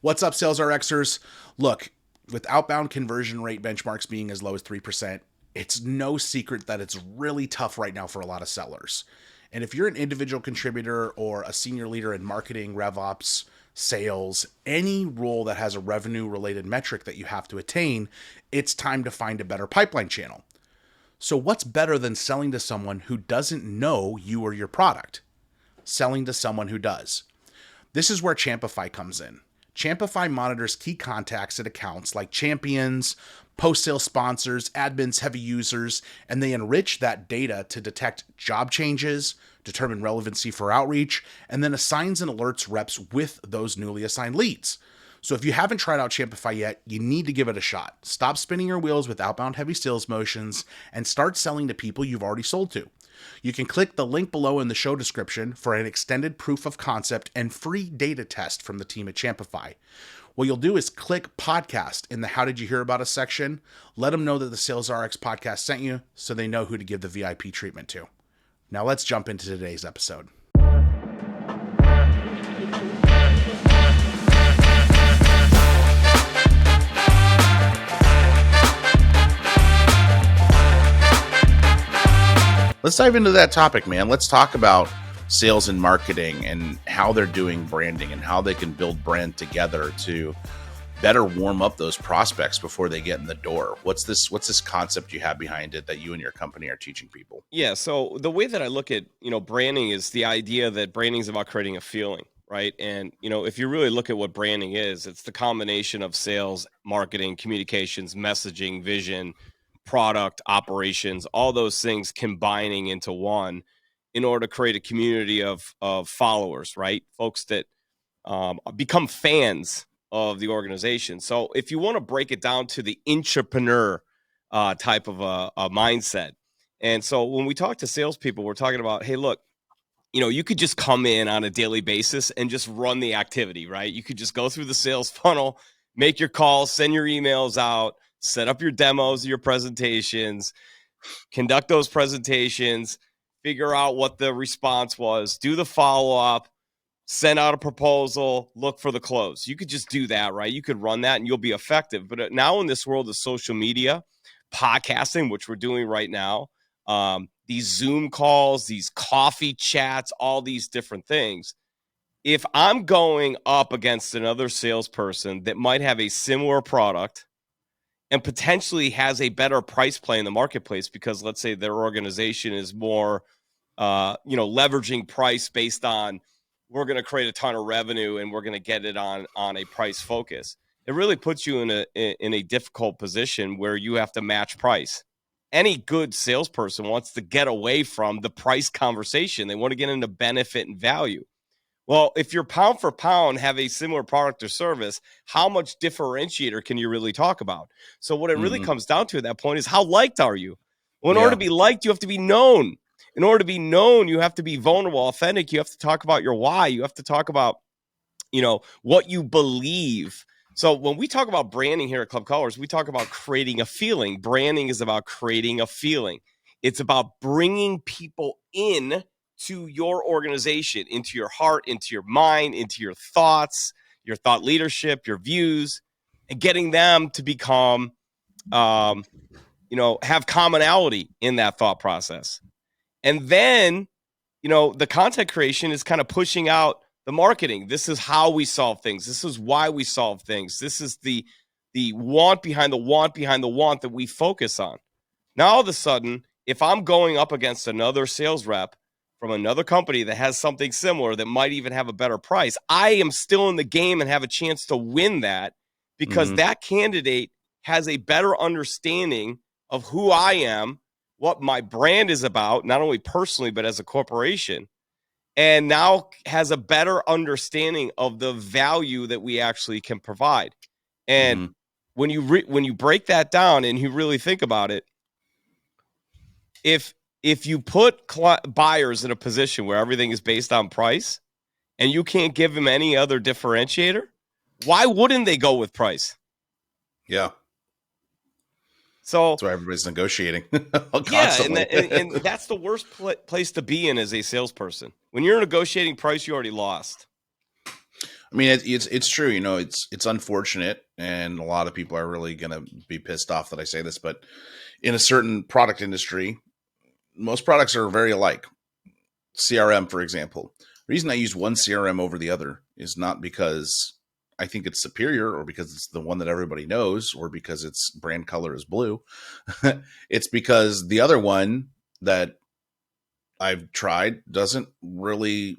What's up, Sales RXers? Look, with outbound conversion rate benchmarks being as low as 3%, it's no secret that it's really tough right now for a lot of sellers. And if you're an individual contributor or a senior leader in marketing, RevOps, sales, any role that has a revenue related metric that you have to attain, it's time to find a better pipeline channel. So, what's better than selling to someone who doesn't know you or your product? Selling to someone who does. This is where Champify comes in. Champify monitors key contacts at accounts like champions, post-sale sponsors, admins, heavy users, and they enrich that data to detect job changes, determine relevancy for outreach, and then assigns and alerts reps with those newly assigned leads. So if you haven't tried out Champify yet, you need to give it a shot. Stop spinning your wheels with outbound heavy sales motions and start selling to people you've already sold to. You can click the link below in the show description for an extended proof of concept and free data test from the team at Champify. What you'll do is click podcast in the How Did You Hear About Us section. Let them know that the Sales RX podcast sent you so they know who to give the VIP treatment to. Now let's jump into today's episode. Let's dive into that topic, man. Let's talk about sales and marketing and how they're doing branding and how they can build brand together to better warm up those prospects before they get in the door. What's this concept you have behind it that you and your company are teaching people? Yeah, so the way that I look at, branding is the idea that branding is about creating a feeling, right? And, if you really look at what branding is, it's the combination of sales, marketing, communications, messaging, vision, product, operations, all those things combining into one in order to create a community of followers, right? Folks that become fans of the organization. So if you want to break it down to the entrepreneur type of a mindset. And so when we talk to salespeople, we're talking about, hey, look, you could just come in on a daily basis and just run the activity, right? You could just go through the sales funnel, make your calls, send your emails out, set up your demos, your presentations, conduct those presentations, figure out what the response was, do the follow-up, send out a proposal, look for the close. You could just do that, right? You could run that and you'll be effective. But now in this world of social media, podcasting, which we're doing right now, these Zoom calls, these coffee chats, all these different things. If I'm going up against another salesperson that might have a similar product and potentially has a better price play in the marketplace because let's say their organization is more, leveraging price based on we're going to create a ton of revenue and we're going to get it on a price focus. It really puts you in a difficult position where you have to match price. Any good salesperson wants to get away from the price conversation. They want to get into benefit and value. Well, if you're pound for pound have a similar product or service, how much differentiator can you really talk about? So what it really comes down to at that point is how liked are you? Well, in order to be liked, you have to be known. In order to be known, you have to be vulnerable, authentic. You have to talk about your why. You have to talk about, what you believe. So when we talk about branding here at Club Colors, we talk about creating a feeling. Branding is about creating a feeling. It's about bringing people in to your organization, into your heart, into your mind, into your thoughts, your thought leadership, your views, and getting them to become, have commonality in that thought process. And then, the content creation is kind of pushing out the marketing. This is how we solve things. This is why we solve things. This is the want behind the want behind the want that we focus on. Now, all of a sudden, if I'm going up against another sales rep from another company that has something similar that might even have a better price, I am still in the game and have a chance to win that because that candidate has a better understanding of who I am, what my brand is about, not only personally, but as a corporation, and now has a better understanding of the value that we actually can provide. And when you break that down and you really think about it, if you put buyers in a position where everything is based on price and you can't give them any other differentiator, why wouldn't they go with price? Yeah. So that's why everybody's negotiating. Constantly. And that's the worst place to be in as a salesperson. When you're negotiating price, you already lost. I mean, it's true. You know, it's unfortunate, and a lot of people are really going to be pissed off that I say this, but in a certain product industry, most products are very alike. CRM, for example. The reason I use one CRM over the other is not because I think it's superior or because it's the one that everybody knows or because its brand color is blue. It's because the other one that I've tried doesn't really,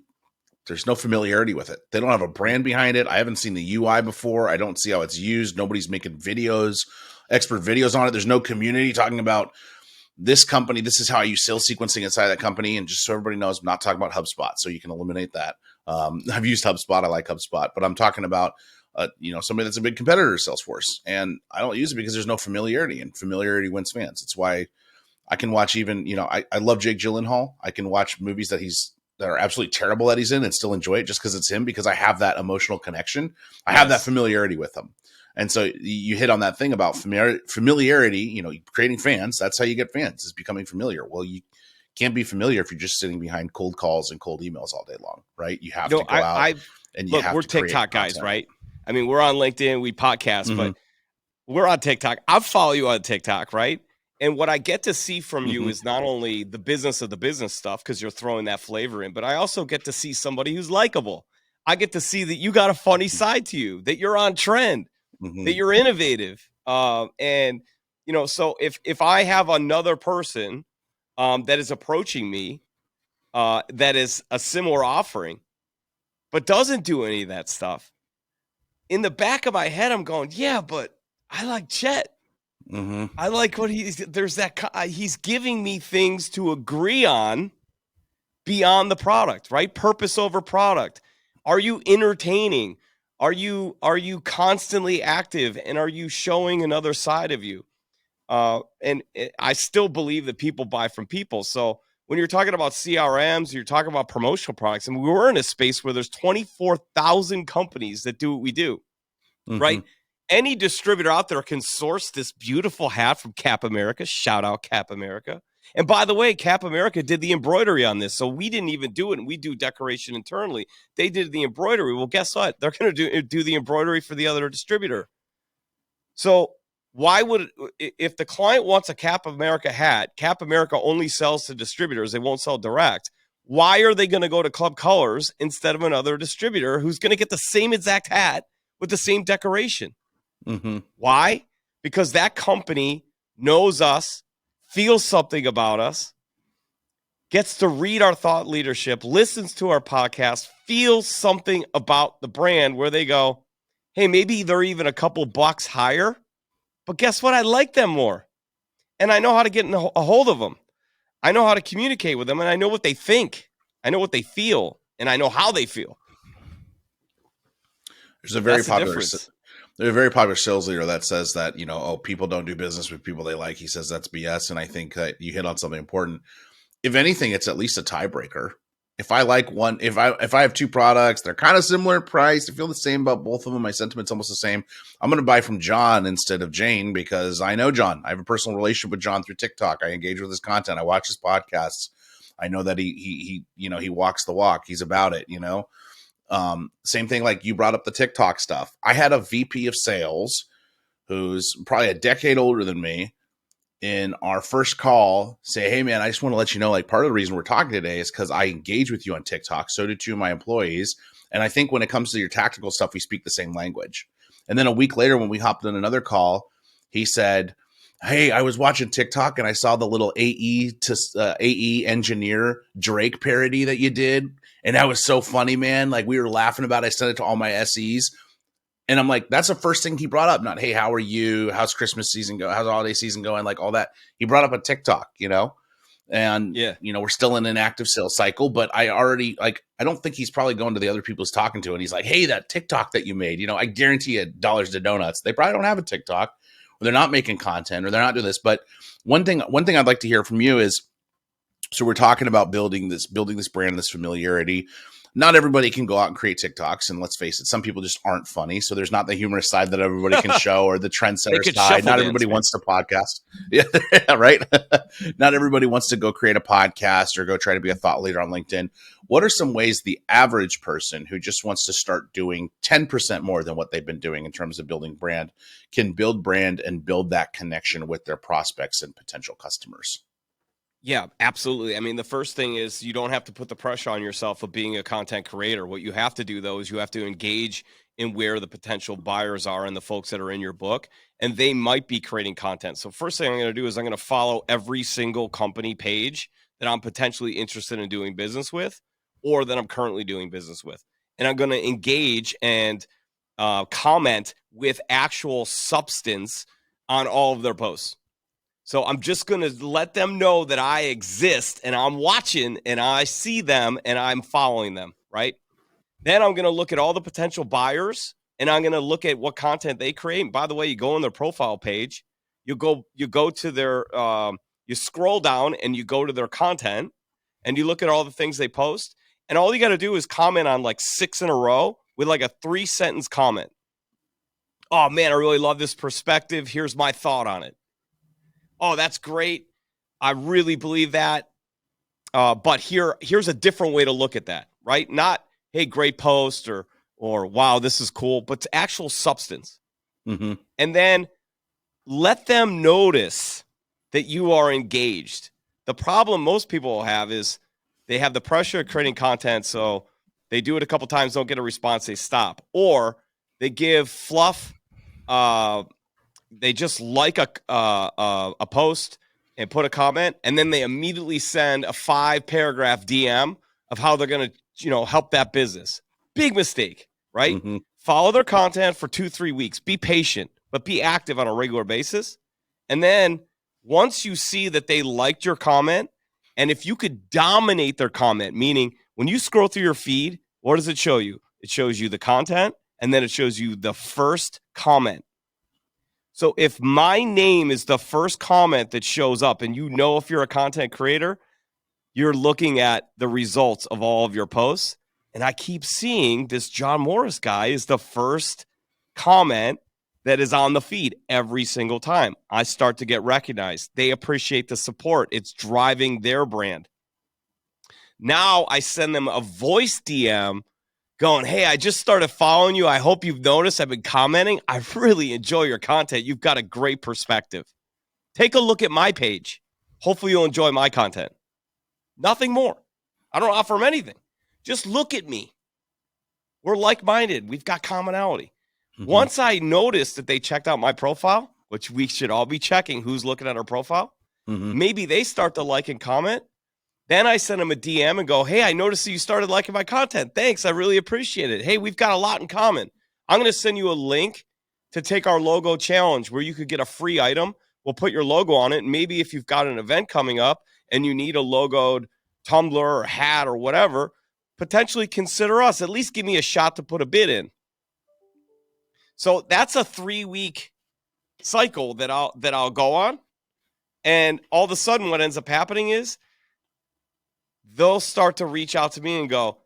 there's no familiarity with it. They don't have a brand behind it. I haven't seen the UI before. I don't see how it's used. Nobody's making videos, expert videos on it. There's no community talking about this company. This is how I use sales sequencing inside that company. And just so everybody knows, I'm not talking about HubSpot, so you can eliminate that. I've used HubSpot. I like HubSpot, but I'm talking about somebody that's a big competitor to Salesforce, and I don't use it because there's no familiarity, and familiarity wins fans. It's why I can watch even, I love Jake Gyllenhaal. I can watch movies that are absolutely terrible that he's in and still enjoy it just because it's him, because I have that emotional connection. I have that familiarity with him. And so you hit on that thing about familiarity, creating fans. That's how you get fans, is becoming familiar. Well, you can't be familiar if you're just sitting behind cold calls and cold emails all day long, right? You have to go out and you look, have we're to create TikTok guys, content. right? I mean, we're on LinkedIn, we podcast, but we're on TikTok. I follow you on TikTok, right? And what I get to see from you is not only the business of the business stuff, because you're throwing that flavor in, but I also get to see somebody who's likable. I get to see that you got a funny side to you, that you're on trend, that you're innovative. And, so if I have another person that is approaching me that is a similar offering, but doesn't do any of that stuff, in the back of my head, I'm going, yeah, but I like Chet. I like what he's giving me things to agree on beyond the product, right? Purpose over product. Are you entertaining? Are you constantly active, and are you showing another side of you? I still believe that people buy from people. So when you're talking about CRMs, you're talking about promotional products, and we're in a space where there's 24,000 companies that do what we do, right? Any distributor out there can source this beautiful hat from Cap America. Shout out Cap America. And by the way, Cap America did the embroidery on this. So we didn't even do it, and we do decoration internally. They did the embroidery. Well, guess what? They're going to do the embroidery for the other distributor. So why would, if the client wants a Cap America hat, Cap America only sells to distributors. They won't sell direct. Why are they going to go to Club Colors instead of another distributor who's going to get the same exact hat with the same decoration? Why? Because that company knows us, feels something about us, gets to read our thought leadership, listens to our podcast, feels something about the brand where they go, hey, maybe they're even a couple bucks higher, but guess what? I like them more. And I know how to get a hold of them. I know how to communicate with them, and I know what they think. I know what they feel, and I know how they feel. There's a very popular sales leader that says that, people don't do business with people they like. He says that's BS. And I think that you hit on something important. If anything, it's at least a tiebreaker. If I like one, if I have two products, they're kind of similar in price, I feel the same about both of them, my sentiment's almost the same, I'm going to buy from John instead of Jane because I know John. I have a personal relationship with John through TikTok. I engage with his content. I watch his podcasts. I know that he walks the walk. He's about it, Same thing, like you brought up the TikTok stuff. I had a VP of sales who's probably a decade older than me in our first call say, hey man, I just want to let you know, like, part of the reason we're talking today is because I engage with you on TikTok. So do two of my employees. And I think when it comes to your tactical stuff, we speak the same language. And then a week later, when we hopped on another call, he said, hey, I was watching TikTok and I saw the little AE engineer Drake parody that you did. And that was so funny, man. Like, we were laughing about it. I sent it to all my SEs. And I'm like, that's the first thing he brought up. Not, hey, how are you? How's Christmas season go? How's holiday season going? Like all that. He brought up a TikTok, and, we're still in an active sales cycle, but I don't think he's probably going to the other people he's talking to. And he's like, hey, that TikTok that you made, I guarantee you dollars to donuts. They probably don't have a TikTok, or they're not making content, or they're not doing this. But one thing I'd like to hear from you is, so we're talking about building this brand, this familiarity. not everybody can go out and create TikToks, and let's face it, some people just aren't funny. So there's not the humorous side that everybody can show, or the They trendsetter could side. shuffle Not dance, everybody man. wants to podcast. Yeah, right. Not everybody wants to go create a podcast or go try to be a thought leader on LinkedIn. What are some ways the average person who just wants to start doing 10% more than what they've been doing in terms of building brand can build brand and build that connection with their prospects and potential customers? Yeah, absolutely. I mean, the first thing is you don't have to put the pressure on yourself of being a content creator. What you have to do, though, is you have to engage in where the potential buyers are and the folks that are in your book, and they might be creating content. So, first thing I'm going to do is I'm going to follow every single company page that I'm potentially interested in doing business with or that I'm currently doing business with. And I'm going to engage and comment with actual substance on all of their posts. So I'm just going to let them know that I exist and I'm watching and I see them and I'm following them, right? Then I'm going to look at all the potential buyers and I'm going to look at what content they create. And by the way, you go on their profile page, you go to their, you scroll down and you go to their content and you look at all the things they post. And all you got to do is comment on like 6 in a row with like a 3-sentence comment. Oh man, I really love this perspective. Here's my thought on it. Oh, that's great. I really believe that. But here's a different way to look at that, right? Not, hey, great post or wow, this is cool, but to actual substance. Mm-hmm. And then let them notice that you are engaged. The problem most people will have is they have the pressure of creating content, so they do it a couple times, don't get a response, they stop. Or they give fluff, they just like a post and put a comment, and then they immediately send a 5-paragraph DM of how they're going to, help that business. Big mistake, right? Mm-hmm. Follow their content for 2-3 weeks. Be patient, but be active on a regular basis. And then once you see that they liked your comment, and if you could dominate their comment, meaning when you scroll through your feed, what does it show you? It shows you the content, and then it shows you the first comment. So if my name is the first comment that shows up, and if you're a content creator, you're looking at the results of all of your posts. And I keep seeing this John Morris guy is the first comment that is on the feed every single time. I start to get recognized. They appreciate the support. It's driving their brand. Now I send them a voice DM going, hey, I just started following you. I hope you've noticed I've been commenting. I really enjoy your content. You've got a great perspective. Take a look at my page. Hopefully you'll enjoy my content. Nothing more. I don't offer them anything. Just look at me. We're like-minded. We've got commonality. Mm-hmm. Once I notice that they checked out my profile, which we should all be checking who's looking at our profile, maybe they start to like and comment. Then I send them a DM and go, hey, I noticed that you started liking my content. Thanks. I really appreciate it. Hey, we've got a lot in common. I'm going to send you a link to take our logo challenge where you could get a free item. We'll put your logo on it. And maybe if you've got an event coming up and you need a logoed tumbler or hat or whatever, potentially consider us. At least give me a shot to put a bid in. So that's a 3-week cycle that I'll go on. And all of a sudden what ends up happening is they'll start to reach out to me and go,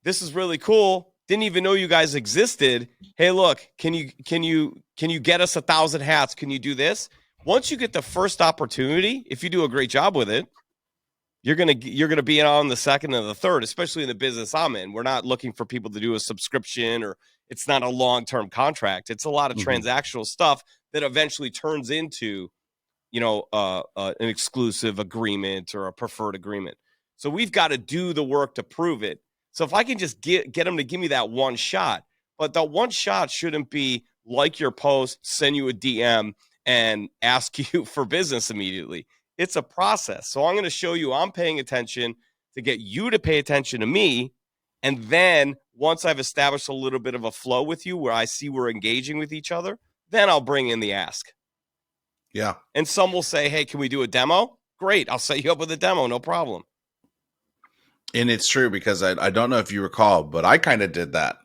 this is really cool. Didn't even know you guys existed. Hey, look, can you get us 1,000 hats? Can you do this? Once you get the first opportunity, if you do a great job with it, you're gonna be on the second and the third, especially in the business I'm in. We're not looking for people to do a subscription, or it's not a long-term contract. It's a lot of transactional stuff that eventually turns into, an exclusive agreement or a preferred agreement. So we've got to do the work to prove it. So if I can just get them to give me that one shot, but the one shot shouldn't be like your post, send you a DM, and ask you for business immediately. It's a process. So I'm going to show you I'm paying attention to get you to pay attention to me. And then once I've established a little bit of a flow with you where I see we're engaging with each other, then I'll bring in the ask. Yeah. And some will say, hey, can we do a demo? Great. I'll set you up with a demo. No problem. And it's true because I don't know if you recall, but I kind of did that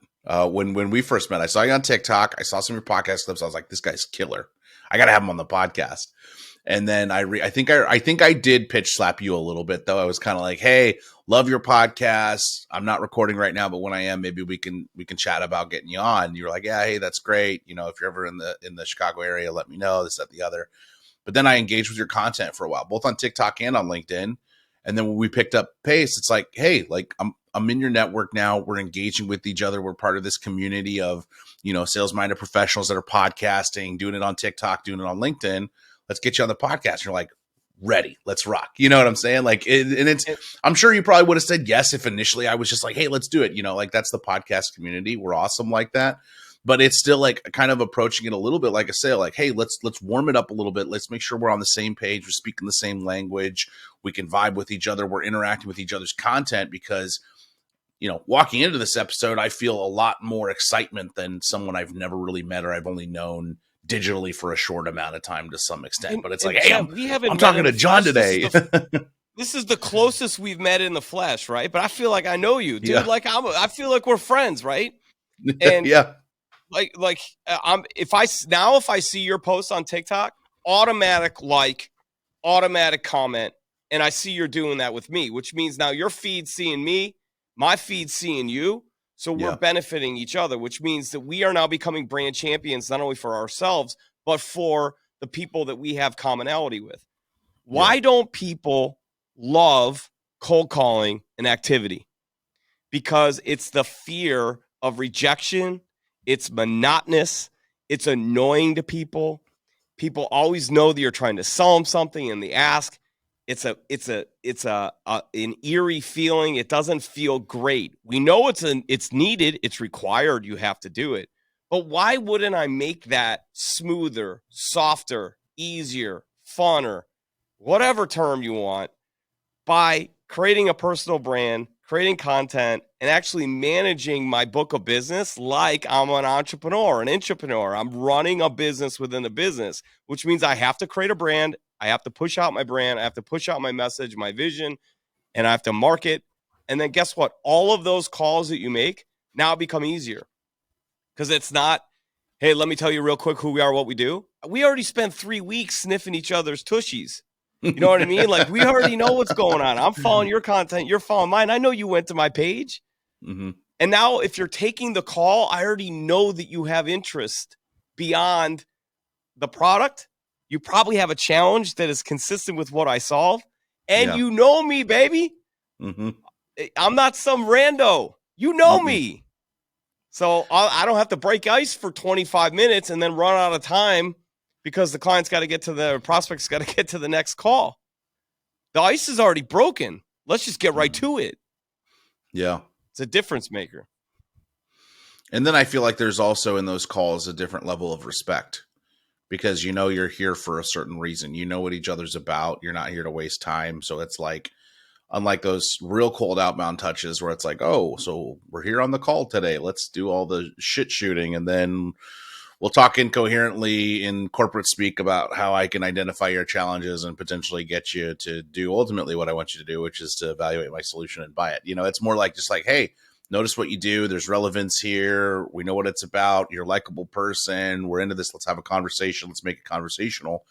when we first met. I saw you on TikTok. I saw some of your podcast clips. I was like, this guy's killer. I got to have him on the podcast. And then I think I did pitch slap you a little bit, though. I was kind of like, hey, love your podcast. I'm not recording right now, but when I am, maybe we can chat about getting you on. And you're like, yeah, hey, that's great. You know, if you're ever in the Chicago area, let me know, this, that, the other. But then I engaged with your content for a while, both on TikTok and on LinkedIn. And then when we picked up pace, it's like, hey, like I'm in your network now. We're engaging with each other. We're part of this community of, you know, sales-minded professionals that are podcasting, doing it on TikTok, doing it on LinkedIn. Let's get you on the podcast. And you're like, ready, let's rock. You know what I'm saying? Like, I'm sure you probably would have said yes if initially I was just like, hey, let's do it. You know, like that's the podcast community. We're awesome like that. But it's still like kind of approaching it a little bit like a sale, like, hey, let's warm it up a little bit. Let's make sure we're on the same page. We're speaking the same language. We can vibe with each other. We're interacting with each other's content because, you know, walking into this episode, I feel a lot more excitement than someone I've never really met or I've only known digitally for a short amount of time to some extent. But it's like, hey, I'm talking to John today. This is the closest we've met in the flesh, right? But I feel like I know you, dude. Yeah. Like I feel like we're friends, right? And yeah. If I see your post on TikTok, automatic like, automatic comment, and I see you're doing that with me, which means now your feed's seeing me, my feed's seeing you, so we're benefiting each other, which means that we are now becoming brand champions not only for ourselves but for the people that we have commonality with. Why don't people love cold calling and activity? Because it's the fear of rejection. It's monotonous. It's annoying to people. People always know that you're trying to sell them something and they ask. It's an eerie feeling. It doesn't feel great. We know it's needed. It's required. You have to do it. But why wouldn't I make that smoother, softer, easier, funner, whatever term you want, by creating a personal brand, creating content, and actually managing my book of business like I'm an entrepreneur, an intrapreneur. I'm running a business within a business, which means I have to create a brand. I have to push out my brand. I have to push out my message, my vision, and I have to market. And then guess what? All of those calls that you make now become easier because it's not, hey, let me tell you real quick who we are, what we do. We already spent 3 weeks sniffing each other's tushies. You know what I mean? Like, we already know what's going on. I'm following your content. You're following mine. I know you went to my page. Mm-hmm. And now if you're taking the call, I already know that you have interest beyond the product. You probably have a challenge that is consistent with what I solve. And you know me, baby. Mm-hmm. I'm not some rando. You know me. So I don't have to break ice for 25 minutes and then run out of time because the client's got to get to the prospect's got to get to the next call. The ice is already broken. Let's just get right to it. Yeah. It's a difference maker. And then I feel like there's also in those calls a different level of respect because, you know, you're here for a certain reason. You know what each other's about. You're not here to waste time. So it's like, unlike those real cold outbound touches where it's like, oh, so we're here on the call today. Let's do all the shit shooting. And then we'll talk incoherently in corporate speak about how I can identify your challenges and potentially get you to do ultimately what I want you to do, which is to evaluate my solution and buy it. You know, it's more like just like, hey, notice what you do. There's relevance here. We know what it's about. You're a likable person. We're into this. Let's have a conversation. Let's make it conversational.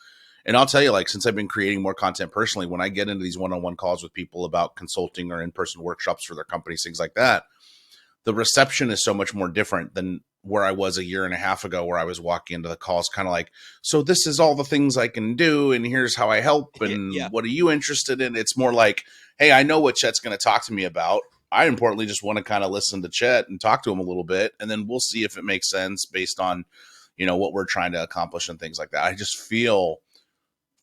And I'll tell you, like, since I've been creating more content personally, when I get into these one-on-one calls with people about consulting or in-person workshops for their companies, things like that, the reception is so much more different than where I was a year and a half ago, where I was walking into the calls kind of like, so this is all the things I can do, and here's how I help, and what are you interested in? It's more like, hey, I know what Chet's going to talk to me about. I importantly just want to kind of listen to Chet and talk to him a little bit, and then we'll see if it makes sense based on, you know, what we're trying to accomplish and things like that. I just feel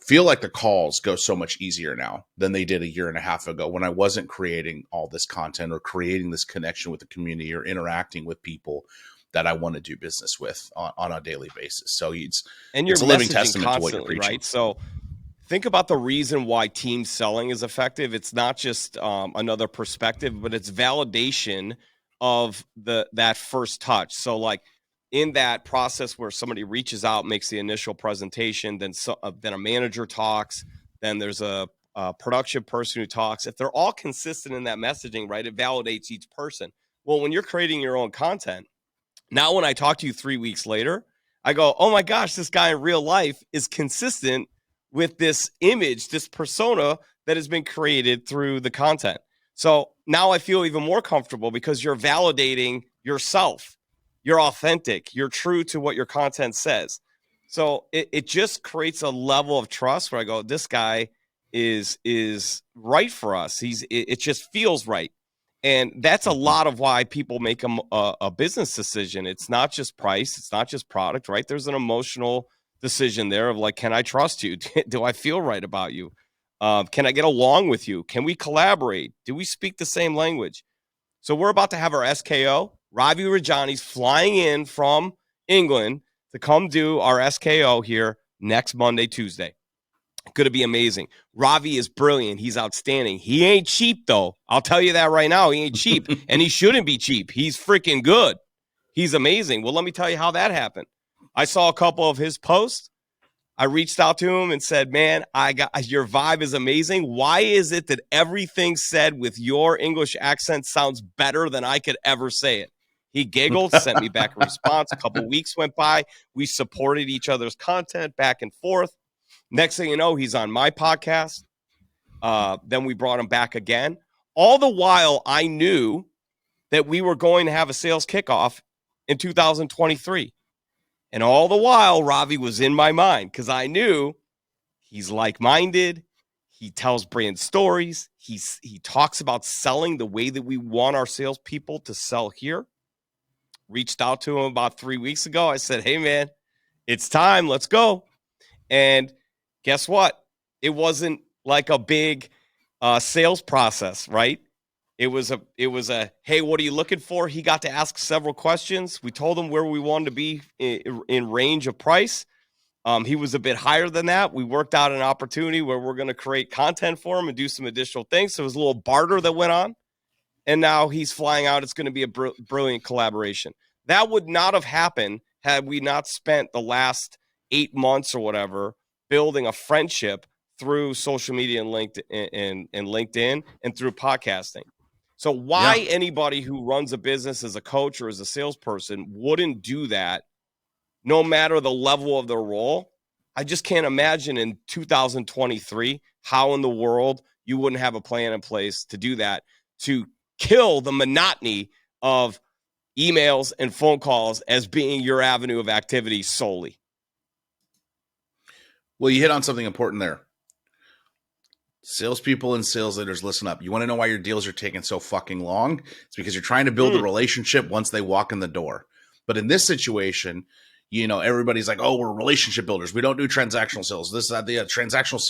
like the calls go so much easier now than they did a year and a half ago when I wasn't creating all this content or creating this connection with the community or interacting with people that I want to do business with on a daily basis. So it's a living testament to what you're preaching. Right? So think about the reason why team selling is effective. It's not just another perspective, but it's validation of that first touch. So like, in that process where somebody reaches out, makes the initial presentation, then a manager talks, then there's a production person who talks. If they're all consistent in that messaging, right, it validates each person. Well, when you're creating your own content, now when I talk to you 3 weeks later, I go, oh my gosh, this guy in real life is consistent with this image, this persona that has been created through the content. So now I feel even more comfortable because you're validating yourself. You're authentic. You're true to what your content says. So it just creates a level of trust where I go, this guy is right for us. It just feels right. And that's a Mhm. lot of why people make a business decision. It's not just price. It's not just product, right? There's an emotional decision there of like, can I trust you? Do I feel right about you? Can I get along with you? Can we collaborate? Do we speak the same language? So we're about to have our SKO. Ravi Rajani's flying in from England to come do our SKO here next Monday, Tuesday. Going to be amazing. Ravi is brilliant. He's outstanding. He ain't cheap, though. I'll tell you that right now. He ain't cheap, and he shouldn't be cheap. He's freaking good. He's amazing. Well, let me tell you how that happened. I saw a couple of his posts. I reached out to him and said, man, I got your vibe is amazing. Why is it that everything said with your English accent sounds better than I could ever say it? He giggled, sent me back a response. A couple weeks went by. We supported each other's content back and forth. Next thing you know, he's on my podcast. Then we brought him back again. All the while, I knew that we were going to have a sales kickoff in 2023. And all the while, Ravi was in my mind because I knew he's like-minded. He tells brand stories. He talks about selling the way that we want our salespeople to sell here. Reached out to him about 3 weeks ago. I said, hey, man, it's time. Let's go. And guess what? It wasn't like a big sales process, right? It was a hey, what are you looking for? He got to ask several questions. We told him where we wanted to be in range of price. He was a bit higher than that. We worked out an opportunity where we're going to create content for him and do some additional things. So it was a little barter that went on. And now he's flying out. It's going to be a brilliant collaboration. That would not have happened had we not spent the last 8 months or whatever building a friendship through social media and LinkedIn and through podcasting. So Yeah. why anybody who runs a business as a coach or as a salesperson wouldn't do that no matter the level of their role? I just can't imagine in 2023 how in the world you wouldn't have a plan in place to do that, to kill the monotony of emails and phone calls as being your avenue of activity solely. Well, you hit on something important there. Salespeople and sales leaders, listen up. You want to know why your deals are taking so fucking long? It's because you're trying to build a relationship once they walk in the door. But in this situation, you know, everybody's like, oh, we're relationship builders. We don't do transactional sales. This, that, the transactional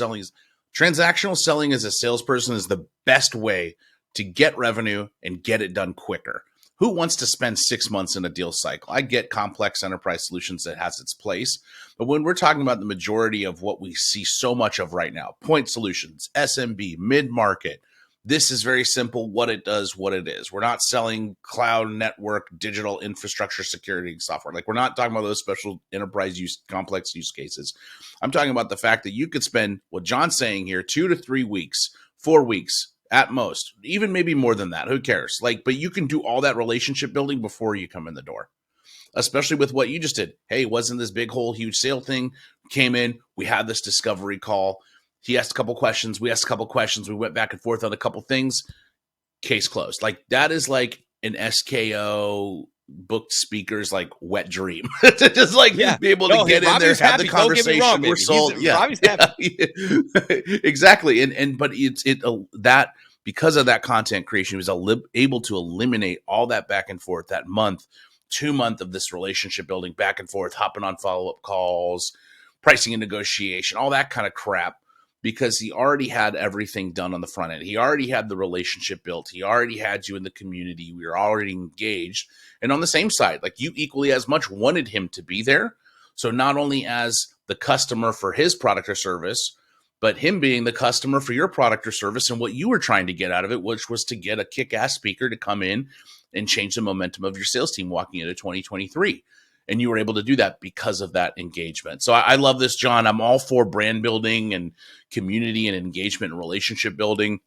selling as a salesperson is the best way to get revenue and get it done quicker. Who wants to spend 6 months in a deal cycle? I get complex enterprise solutions that has its place. But when we're talking about the majority of what we see so much of right now, point solutions, SMB, mid-market, this is very simple. What it does, what it is. We're not selling cloud network, digital infrastructure security software. Like, we're not talking about those special enterprise use, complex use cases. I'm talking about the fact that you could spend, what John's saying here, 2 to 3 weeks, 4 weeks at most, even maybe more than that. Who cares? Like, but you can do all that relationship building before you come in the door, especially with what you just did. Hey, wasn't this big whole huge sale thing? Came in, we had this discovery call. He asked a couple questions. We asked a couple questions. We went back and forth on a couple things. Case closed. Like, that is like an SKO booked speakers like wet dream to just like Yeah. be able to No, get in there, Robbie's have the happy. Don't get me wrong, conversation. We're baby. sold. Yeah, Robbie's happy. exactly. And but that because of that content creation, he was able to eliminate all that back and forth, that month, 2 month of this relationship building back and forth, hopping on follow up calls, pricing and negotiation, all that kind of crap, because he already had everything done on the front end. He already had the relationship built. He already had you in the community. We were already engaged. And on the same side, like, you equally as much wanted him to be there. So not only as the customer for his product or service, but him being the customer for your product or service and what you were trying to get out of it, which was to get a kick-ass speaker to come in and change the momentum of your sales team walking into 2023. And you were able to do that because of that engagement. So I love this, John. I'm all for brand building and community and engagement and relationship building.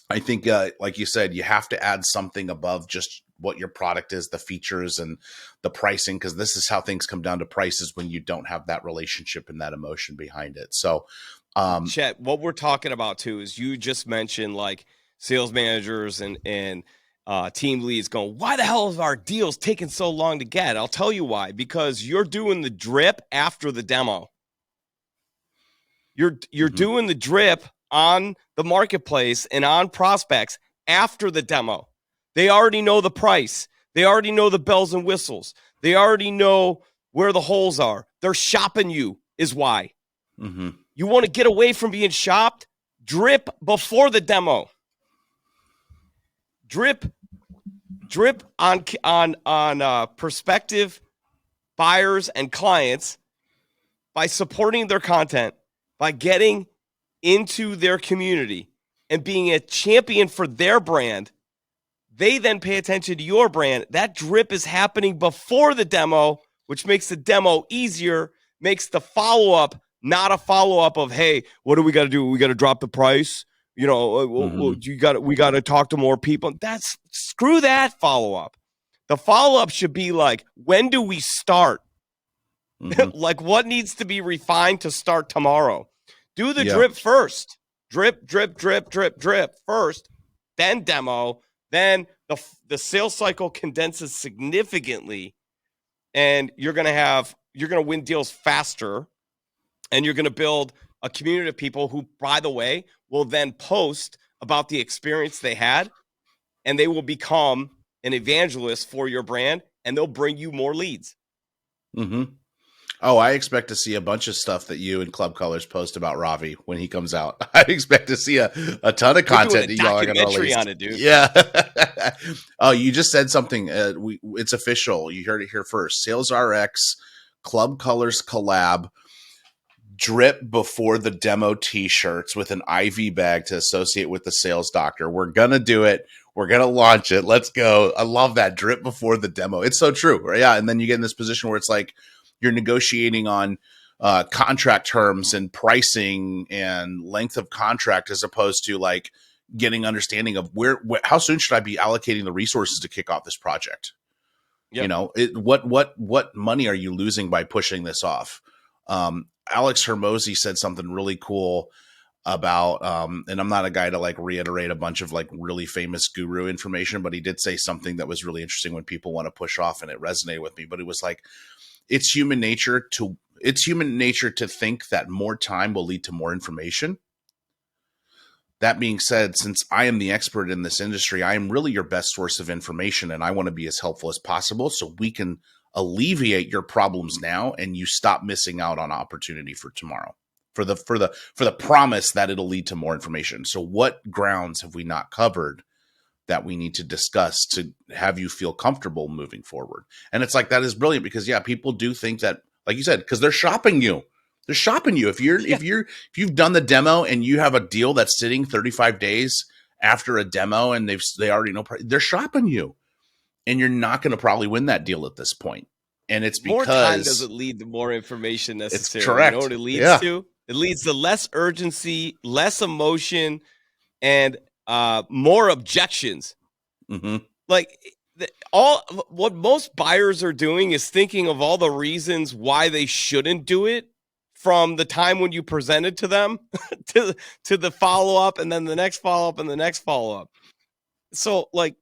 I think, like you said, you have to add something above just what your product is, the features and the pricing, because this is how things come down to prices when you don't have that relationship and that emotion behind it. So, Chet, what we're talking about too is you just mentioned like sales managers and team leads going, why the hell is our deals taking so long to get? I'll tell you why. Because you're doing the drip after the demo. You're doing the drip on the marketplace and on prospects after the demo. They already know the price. They already know the bells and whistles. They already know where the holes are. They're shopping you is why. Mm-hmm. You want to get away from being shopped? Drip before the demo. Drip on prospective buyers and clients by supporting their content, by getting into their community and being a champion for their brand. They then pay attention to your brand. That drip is happening before the demo, which makes the demo easier, makes the follow-up not a follow-up of, hey, what do we got to do? We got to drop the price. We got to talk to more people. Screw that follow-up. The follow-up should be like, when do we start? Mm-hmm. Like, what needs to be refined to start tomorrow? Do the drip first. Drip first, then demo. Then the sales cycle condenses significantly, and you're going to win deals faster, and you're going to build a community of people who, by the way, will then post about the experience they had, and they will become an evangelist for your brand, and they'll bring you more leads. Mm-hmm. Oh, I expect to see a bunch of stuff that you and Club Colors post about Ravi when he comes out. I expect to see a ton of content that y'all are going to release on it, dude. Yeah. Oh, you just said something. It's official. You heard it here first. Sales RX, Club Colors collab, drip before the demo t-shirts with an IV bag to associate with the sales doctor. We're going to do it. We're going to launch it. Let's go. I love that. Drip before the demo. It's so true. Right? Yeah. And then you get in this position where it's like, you're negotiating on contract terms and pricing and length of contract, as opposed to like getting understanding of how soon should I be allocating the resources to kick off this project? Yep. You know, what money are you losing by pushing this off? Alex Hermosi said something really cool about, and I'm not a guy to like reiterate a bunch of like really famous guru information, but he did say something that was really interesting when people want to push off, and it resonated with me. But it was like, it's human nature to think that more time will lead to more information. That being said, since I am the expert in this industry, I am really your best source of information, and I want to be as helpful as possible so we can alleviate your problems now and you stop missing out on opportunity for tomorrow, for the promise that it'll lead to more information. So what grounds have we not covered that we need to discuss to have you feel comfortable moving forward? And it's like, that is brilliant, because people do think that, like you said, because they're shopping you. They're shopping you. If you've done the demo and you have a deal that's sitting 35 days after a demo and they already know, they're shopping you, and you're not going to probably win that deal at this point. And it's because more time doesn't lead to more information necessarily. It's correct. You know what it leads to? It leads to less urgency, less emotion, and more objections. Mm-hmm. Like what most buyers are doing is thinking of all the reasons why they shouldn't do it, from the time when you present it to them to the follow-up, and then the next follow-up and the next follow-up. So like,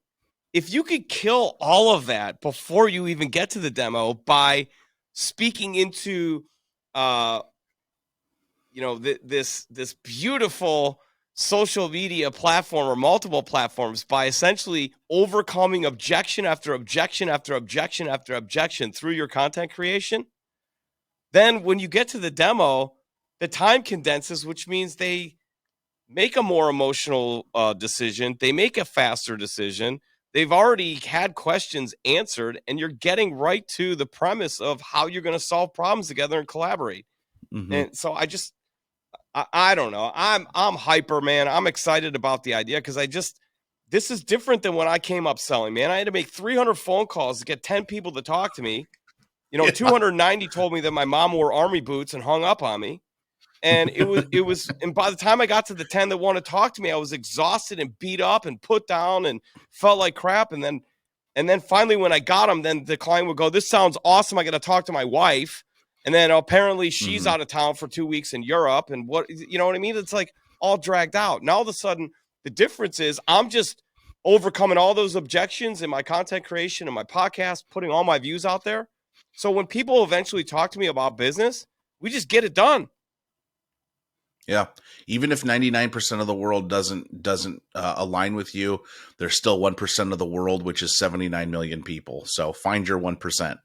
if you could kill all of that before you even get to the demo by speaking into this beautiful social media platform, or multiple platforms, by essentially overcoming objection after objection after objection after objection through your content creation, then when you get to the demo, the time condenses, which means they make a more emotional decision. They make a faster decision. They've already had questions answered, and you're getting right to the premise of how you're going to solve problems together and collaborate. Mm-hmm. And so I don't know. I'm hyper, man. I'm excited about the idea, because this is different than when I came up selling, man. I had to make 300 phone calls to get 10 people to talk to me. 290 told me that my mom wore army boots and hung up on me. And it was, and by the time I got to the 10 that wanted to talk to me, I was exhausted and beat up and put down and felt like crap. And then finally, when I got them, then the client would go, "This sounds awesome. I got to talk to my wife." And then apparently she's mm-hmm. out of town for 2 weeks in Europe. And you know what I mean? It's like all dragged out. Now all of a sudden The difference is I'm just overcoming all those objections in my content creation and my podcast, putting all my views out there. So when people eventually talk to me about business, we just get it done. Yeah. Even if 99% of the world doesn't align with you, there's still 1% of the world, which is 79 million people. So find your 1%.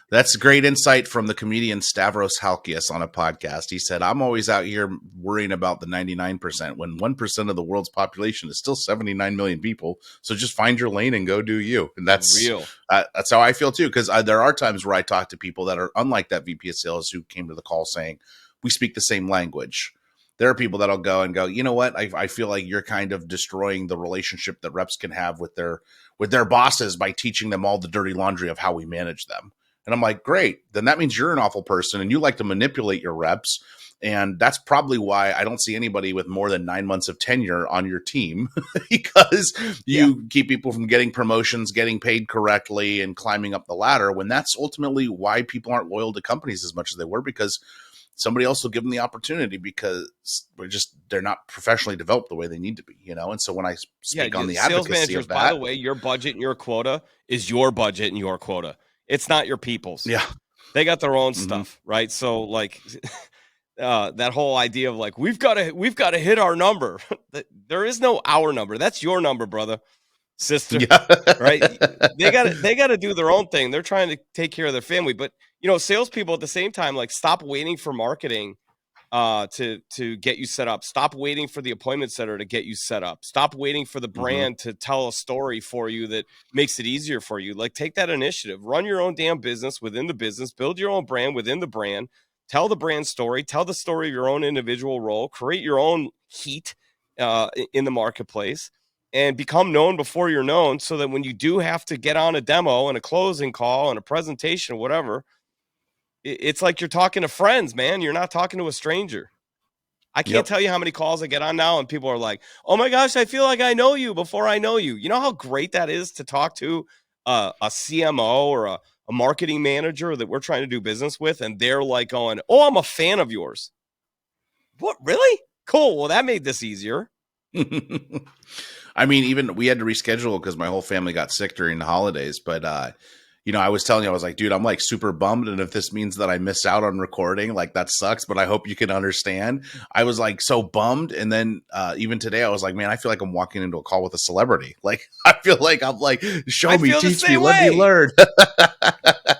That's great insight from the comedian Stavros Halkias on a podcast. He said, I'm always out here worrying about the 99% when 1% of the world's population is still 79 million people. So just find your lane and go do you. And that's Real. how I feel too. Because there are times where I talk to people that are unlike that VP of sales who came to the call saying, we speak the same language. There are people that'll go and go, you know what? I feel like you're kind of destroying the relationship that reps can have with their bosses by teaching them all the dirty laundry of how we manage them. And I'm like, great. Then that means you're an awful person and you like to manipulate your reps. And that's probably why I don't see anybody with more than 9 months of tenure on your team because you keep people from getting promotions, getting paid correctly, and climbing up the ladder when that's ultimately why people aren't loyal to companies as much as they were, because somebody else will give them the opportunity because they're not professionally developed the way they need to be, And so when I speak on the sales advocacy managers, of that, by the way, your budget and your quota is your budget and your quota. It's not your people's. yeah, They got their own stuff, right? So like that whole idea of like we've got to hit our number. There is no our number. That's your number, brother, sister. yeah, Right? They got to do their own thing. They're trying to take care of their family, but salespeople at the same time, like, stop waiting for marketing to get you set up. Stop waiting for the appointment setter to get you set up. Stop waiting for the brand to tell a story for you that makes it easier for you. Like, take that initiative, run your own damn business within the business, build your own brand within the brand, tell the brand story, tell the story of your own individual role, create your own heat in the marketplace, and become known before you're known, so that when you do have to get on a demo and a closing call and a presentation or whatever, it's like you're talking to friends, man. You're not talking to a stranger. I can't yep. tell you how many calls I get on now and people are like, oh my gosh, I feel like I know you before I know you. You know how great that is to talk to a CMO or a marketing manager that we're trying to do business with, and they're like going, oh, I'm a fan of yours. What, really? Cool. Well, that made this easier. I mean, even we had to reschedule because my whole family got sick during the holidays. But, I was telling you, I was like, dude, I'm like super bummed. And if this means that I miss out on recording, like, that sucks. But I hope you can understand. I was like so bummed. And then even today, I was like, man, I feel like I'm walking into a call with a celebrity. Like, I feel like I'm like, show me, teach me, let me learn.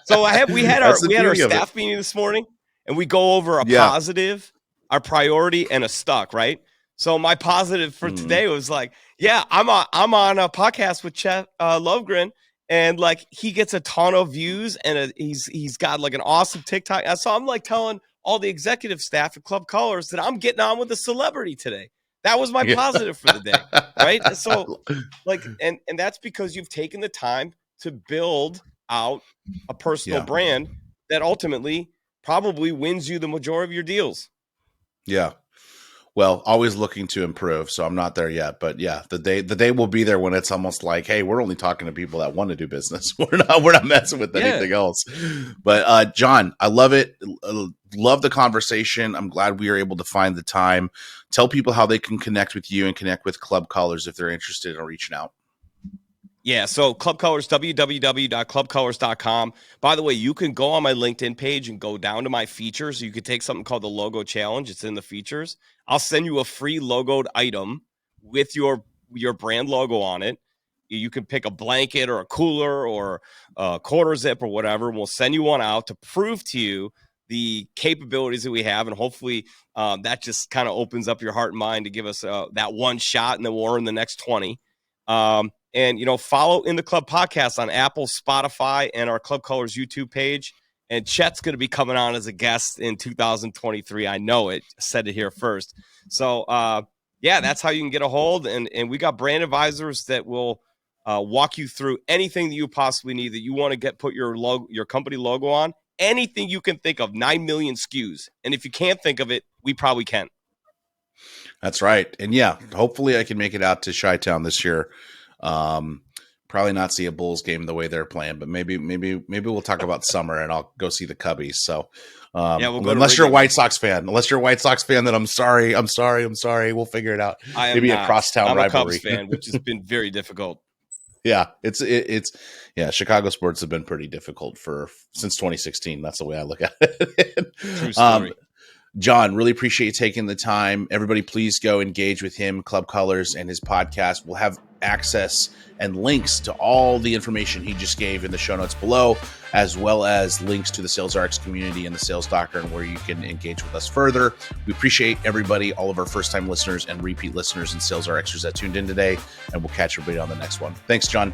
So we had our beauty of it. staff meeting this morning, and we go over a Yeah. positive, our priority, and a stuck, right? So my positive for today was like, yeah, I'm on a podcast with Chet Lovegren, and like he gets a ton of views, and he's got like an awesome TikTok. So I'm like telling all the executive staff at Club Colors that I'm getting on with a celebrity today. That was my positive for the day, right? And so like, and that's because you've taken the time to build out a personal brand that ultimately probably wins you the majority of your deals. Yeah. Well, always looking to improve. So I'm not there yet, but yeah, the day will be there when it's almost like, hey, we're only talking to people that want to do business. We're not messing with anything else. But John, I love it. Love the conversation. I'm glad we were able to find the time. Tell people how they can connect with you and connect with Club Colors if they're interested in reaching out. Yeah, so Club Colors, www.clubcolors.com. By the way, you can go on my LinkedIn page and go down to my features. You could take something called the Logo Challenge. It's in the features. I'll send you a free logoed item with your brand logo on it. You can pick a blanket or a cooler or a quarter zip or whatever, and we'll send you one out to prove to you the capabilities that we have, and hopefully that just kind of opens up your heart and mind to give us that one shot, and then we'll earn the next 20. And, follow In the Club podcast on Apple, Spotify, and our Club Colors YouTube page. And Chet's going to be coming on as a guest in 2023. I know it. I said it here first. So, that's how you can get a hold. And we got brand advisors that will walk you through anything that you possibly need that you want to put your company logo on. Anything you can think of, 9 million SKUs. And if you can't think of it, we probably can. That's right. And yeah, hopefully I can make it out to Chi-Town this year. Probably not see a Bulls game the way they're playing, but maybe we'll talk about summer and I'll go see the Cubbies. So, Yeah, we'll go to unless you're a Wrigley, White Sox fan, then I'm sorry. We'll figure it out. I am Maybe a not. crosstown I'm a rivalry. Cubs fan, which has been very difficult. Yeah, yeah. Chicago sports have been pretty difficult since 2016. That's the way I look at it. True story. John, really appreciate you taking the time. Everybody, please go engage with him, Club Colors, and his podcast. We'll have access and links to all the information he just gave in the show notes below, as well as links to the Sales RX community and the Sales Doctrine where you can engage with us further. We appreciate everybody, all of our first-time listeners and repeat listeners and Sales RXers that tuned in today, and we'll catch everybody on the next one. Thanks, John.